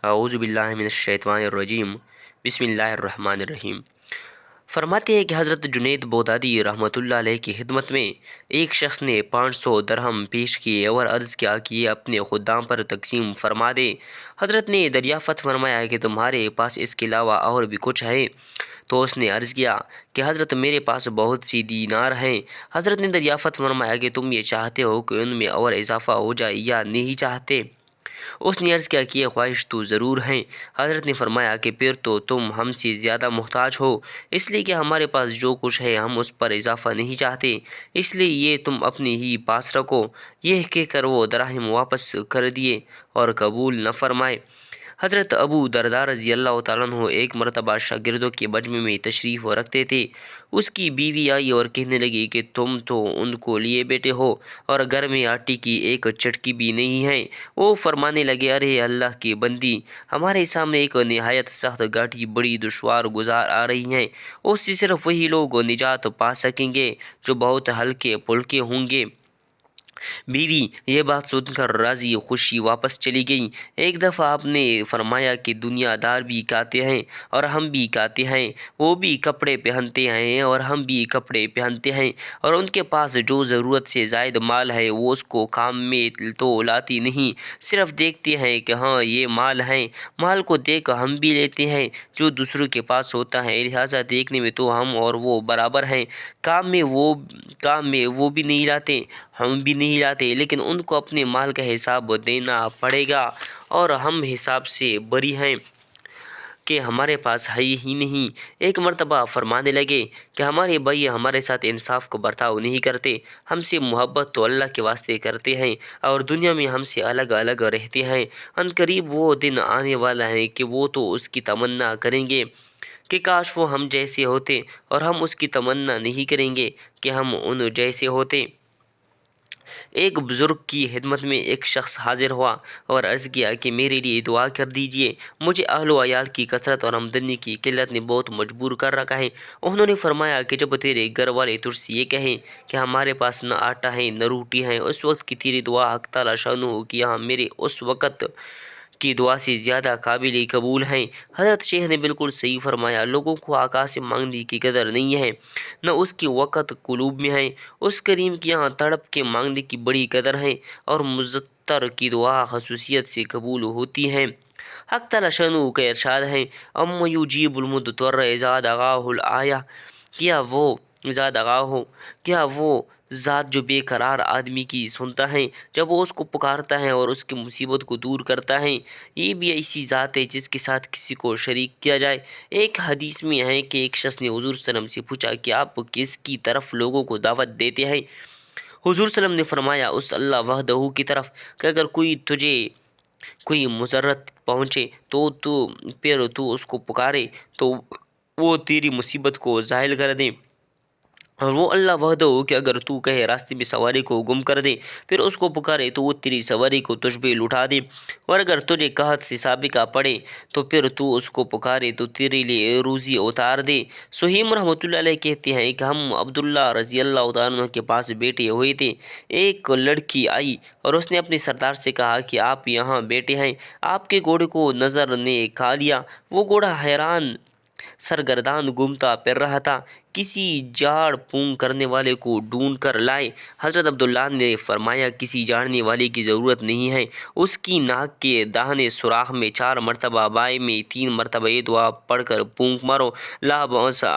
अऊज़ु बिल्लाहि मिनश्शैतानिर्रजीम बिस्मिल्लाहिर्रहमानिर्रहीम। फरमाते हैं कि हज़रत जुनैद बगदादी रहमतुल्लाह अलैह की खिदमत में एक शख्स ने 500 दरहम पेश किए और अर्ज़ किया कि ये अपने खुद्दाम पर तकसीम फरमा दे। हज़रत ने दरियाफ़त फरमाया कि तुम्हारे पास इसके अलावा और भी कुछ है? तो उसने अर्ज़ किया कि हज़रत मेरे पास बहुत सी दीनार हैं। हज़रत ने दरियाफ़त फरमाया कि तुम ये चाहते हो कि उनमें और इजाफ़ा हो जाए या नहीं चाहते? उसने अर्ज़ किया कि ये ख्वाहिश तो ज़रूर है। हज़रत ने फरमाया कि फिर तो तुम हमसे ज़्यादा मुहताज हो, इसलिए कि हमारे पास जो कुछ है हम उस पर इजाफ़ा नहीं चाहते, इसलिए ये तुम अपने ही पास रखो। यह कहकर वो दराहिम वापस कर दिए और कबूल न फरमाए। हज़रत अबू दरदा रज़ी अल्लाह तआला अन्हु एक मरतबा शागिर्दों के मजमे में तशरीफ़ रखते थे। उसकी बीवी आई और कहने लगी कि तुम तो उनको लिए बैठे हो और घर में आटे की एक चटकी भी नहीं है। वो फरमाने लगे, अरे अल्लाह की बंदी, हमारे सामने एक नहायत सख्त घाटी बड़ी दुश्वार गुजार आ रही है। उससे सिर्फ वही लोग निजात पा सकेंगे जो बहुत हल्के फुल्के होंगे। बीवी ये बात सुनकर राज़ी खुशी वापस चली गई। एक दफ़ा आपने फरमाया कि दुनियादार भी खाते हैं और हम भी खाते हैं, वो भी कपड़े पहनते हैं और हम भी कपड़े पहनते हैं, और उनके पास जो ज़रूरत से ज़ायद माल है वो उसको काम में तो लाती नहीं, सिर्फ देखते हैं कि हाँ ये माल है। माल को देख हम भी लेते हैं जो दूसरों के पास होता है, लिहाजा देखने में तो हम और वो बराबर हैं। काम में वो भी नहीं लाते, हम भी नहीं लाते, लेकिन उनको अपने माल का हिसाब देना पड़ेगा और हम हिसाब से बरी हैं कि हमारे पास है ही नहीं। एक मर्तबा फरमाने लगे कि हमारे भाई हमारे साथ इंसाफ को बर्ताव नहीं करते, हमसे मोहब्बत तो अल्लाह के वास्ते करते हैं और दुनिया में हमसे अलग अलग रहते हैं। अनकरीब वो दिन आने वाला है कि वो तो उसकी तमन्ना करेंगे कि काश वो हम जैसे होते, और हम उसकी तमन्ना नहीं करेंगे कि हम उन जैसे होते। एक बुज़ुर्ग की खिदमत में एक शख्स हाजिर हुआ और अर्ज़ किया कि मेरे लिए दुआ कर दीजिए, मुझे अहलो अयाल की कसरत और आमदनी की किल्लत ने बहुत मजबूर कर रखा है। उन्होंने फरमाया कि जब तेरे घर वाले तुझसे ये कहें कि हमारे पास न आटा है न रोटी है, उस वक्त की तेरी दुआ हक़ तआला शानुहू कि यहाँ मेरे उस वक़्त की दुआ से ज़्यादा काबिल कबूल हैं। हज़रत शेख ने बिल्कुल सही फरमाया, लोगों को आकाश से मांगने की कदर नहीं है, न उसकी वक़्त कुलूब में है। उस करीम की यहाँ तड़प के मांगने की बड़ी कदर है और मुज़त्तर की दुआ खसूसियत से कबूल होती है। हक़ तआला शानुहू का इरशाद है, अम्मा युजीबुल मुद्तर्र इज़ा दआहुल आया, क्या वो ज़ात जो बेकरार आदमी की सुनता है जब वो उसको पुकारता है और उसकी मुसीबत को दूर करता है। ये भी ऐसी ज़ात है जिसके साथ किसी को शरीक किया जाए। एक हदीस में है कि एक शख्स ने हुज़ूर सल्लल्लाहु अलैहि वसल्लम से पूछा कि आप किसकी तरफ लोगों को दावत देते हैं? हुज़ूर सल्लल्लाहु अलैहि वसल्लम ने फरमाया, उस अल्लाह वहदहू की तरफ, कि अगर तुझे कोई मुज़र्रत पहुँचे तो फिर तू उसको पुकारे तो वो तेरी मुसीबत को ज़ाहिल कर दे, और वो अल्लाह वहदहू कि अगर तू कहे रास्ते में सवारी को गुम कर दे, फिर उसको पुकारे तो वो तेरी सवारी को तुझ पे लुटा दे, और अगर तुझे कहत से साबिका पड़े तो फिर तू उसको पुकारे तो तेरे लिए रोज़ी उतार दे। सुहीम रहमतुल्लाह अलैह कहते हैं कि हम अब्दुल्ला रज़ी अल्लाह तआला अन्हु के पास बैठे हुए थे। एक लड़की आई और उसने अपने सरदार से कहा कि आप यहाँ बैठे हैं, आपके घोड़े को नज़र ने खा लिया। वो घोड़ा हैरान सरगर्दान घूमता फिर रहा था, किसी झाड़ फूंक करने वाले को ढूंढ कर लाए। हज़रत अब्दुल्ला ने फरमाया, किसी झाड़ने वाले की ज़रूरत नहीं है, उसकी नाक के दाहिने सुराख में 4 मरतबा, बाएं में 3 मरतबा ये दुआ पढ़कर फूंक मारो, ला बअसा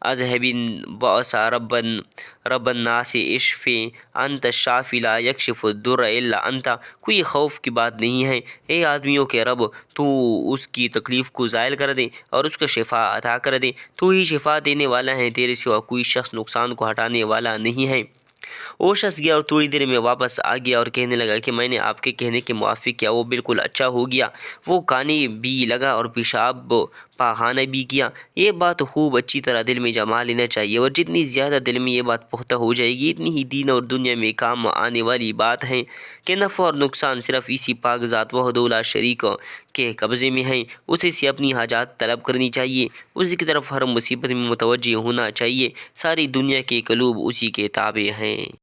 अज़हबिन बअसा रब्बन नास इश्फ़े अंत शाफ़ी ला यक्शिफ़ु दुर्र इल्ला अंता। कोई खौफ की बात नहीं है, ए आदमियों के रब, तू उसकी तकलीफ़ को ज़ायल कर दे और उसको शिफा अता कर दे। तू ही शिफा देने वाला है, तेरे सिवा कोई शख्स नुकसान को हटाने वाला नहीं है। वो शख्स गया और थोड़ी देर में वापस आ गया और कहने लगा कि मैंने आपके कहने के मुआफ़िक किया, वो बिल्कुल अच्छा हो गया। वो खाने भी लगा और पेशाब पाखाना भी किया। ये बात खूब अच्छी तरह दिल में जमा लेना चाहिए, और जितनी ज़्यादा दिल में ये बात पुख्ता हो जाएगी इतनी ही दीन और दुनिया में काम आने वाली बात है कि नफ़ा और नुकसान सिर्फ इसी पाक ज़ात वहदहू ला शरीक के कब्ज़े में है। उसी से अपनी हाजात तलब करनी चाहिए, उसी की तरफ हर मुसीबत में मुतवज्जे होना चाहिए। सारी दुनिया के कलूब उसी के ताबे हैं।